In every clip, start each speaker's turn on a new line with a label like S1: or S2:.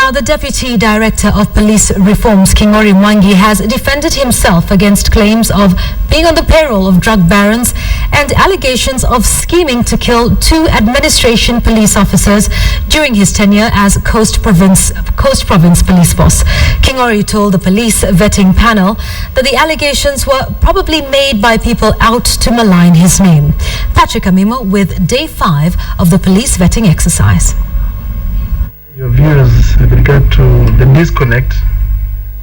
S1: Now, the Deputy Director of Police Reforms, King'ori Mwangi, has defended himself against claims of being on the payroll of drug barons and allegations of scheming to kill 2 administration police officers during his tenure as Coast Province Police Boss. King'ori told the police vetting panel that the allegations were probably made by people out to malign his name. Patrick Amimo with Day 5 of the police vetting exercise.
S2: Your views with regard to the disconnect.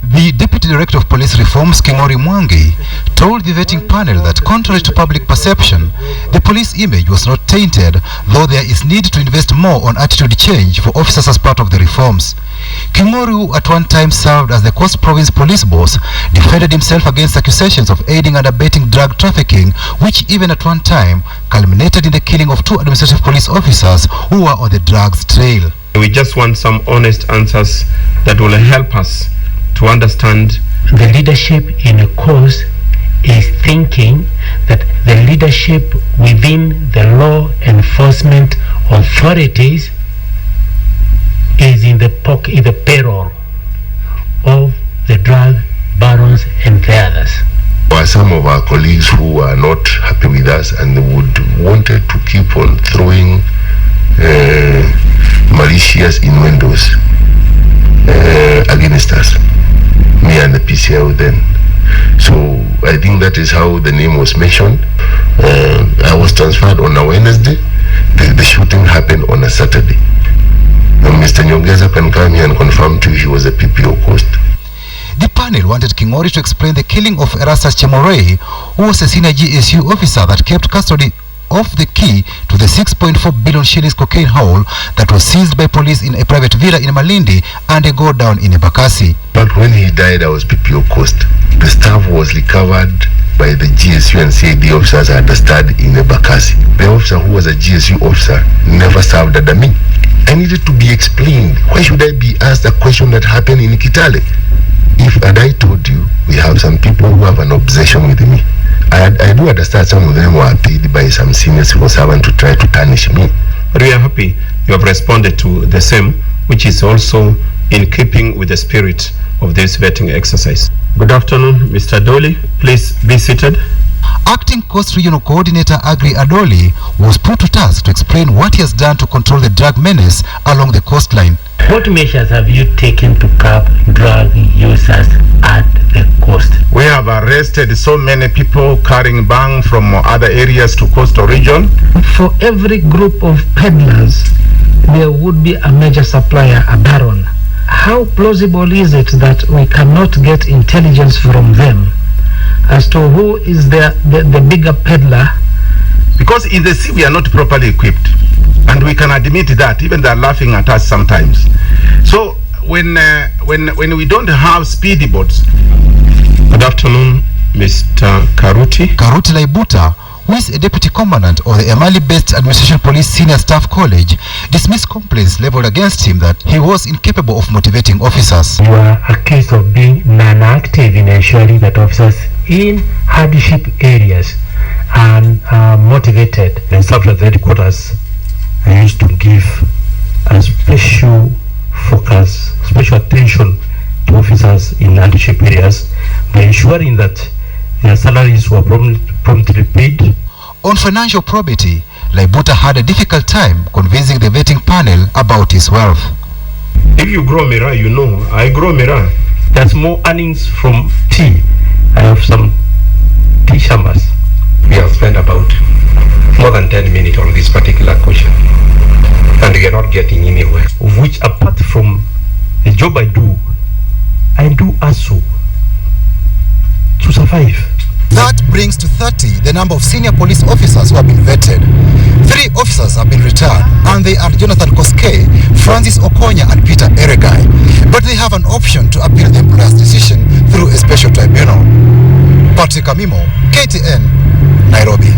S3: The Deputy Director of Police Reforms, King'ori Mwangi, told the vetting panel that contrary to public perception, the police image was not tainted, though there is need to invest more on attitude change for officers as part of the reforms. King'ori, who at one time served as the Coast Province Police Boss, defended himself against accusations of aiding and abetting drug trafficking, which even at one time culminated in the killing of 2 administrative police officers who were on the drugs trail.
S4: We just want some honest answers that will help us to understand.
S5: The leadership in a cause is thinking that the leadership within the law enforcement authorities is in the payroll of the drug barons and the others.
S6: There are some of our colleagues who are not happy with us and wanted to keep on throwing malicious innuendos against us, me and the PCL then. So I think that is how the name was mentioned. I was transferred on a Wednesday. The shooting happened on a Saturday. Mr. Nyongeza can come here and confirm to you he was a PPO Coast.
S3: The panel wanted King'ori to explain the killing of Erastus Chemorei, who was a senior GSU officer that kept custody of the key to the 6.4 billion shillings cocaine haul that was seized by police in a private villa in Malindi and a go down in Embakasi.
S6: But when he died, I was PPO Coast. The staff was recovered by the GSU and CID officers I understood in Embakasi. The officer who was a GSU officer never served under me. I needed to be explained. Why should I be asked a question that happened in Kitale? If I told you, we have some people who have an obsession with me. I do understand some of them were paid by some senior civil servant to try to tarnish me.
S4: But we are happy you have responded to the same, which is also in keeping with the spirit of this vetting exercise. Good afternoon, Mr. Dolly. Please be seated.
S3: Acting Coast Regional Coordinator Agri Adoli was put to task to explain what he has done to control the drug menace along the coastline.
S5: What measures have you taken to curb drug users at the coast?
S7: We have arrested so many people carrying bang from other areas to coastal region.
S2: For every group of peddlers, there would be a major supplier, a baron. How plausible is it that we cannot get intelligence from them as to who is the bigger peddler?
S7: Because in the sea we are not properly equipped, and we can admit that. Even they are laughing at us sometimes. So when we don't have speedy boats.
S4: Good afternoon, Mr. Karuti
S3: Laibuta, who is a deputy commandant of the Emali-based Administration Police Senior Staff College, dismissed complaints leveled against him that he was incapable of motivating officers.
S5: You are accused of being non-active in ensuring that officers in hardship areas are motivated.
S8: In fact, at the headquarters, I used to give a special focus, special attention to officers in hardship areas by ensuring that their salaries were promptly paid.
S3: On financial probity, Laibuta had a difficult time convincing the vetting panel about his wealth.
S4: If you grow Mira, you know, I grow Mira.
S8: There's more earnings from tea. I have some tea shamas.
S9: We have spent about more than 10 minutes on this particular question, and we are not getting anywhere.
S8: Of which, apart from the job I do also to survive.
S3: That brings to 30 the number of senior police officers who have been vetted. 3 officers have been retired, and they are Jonathan Koske, Francis Okonya, and Peter Eregai. But they have an option to appeal the employer's decision through a special tribunal. Patrick Amimo, KTN, Nairobi.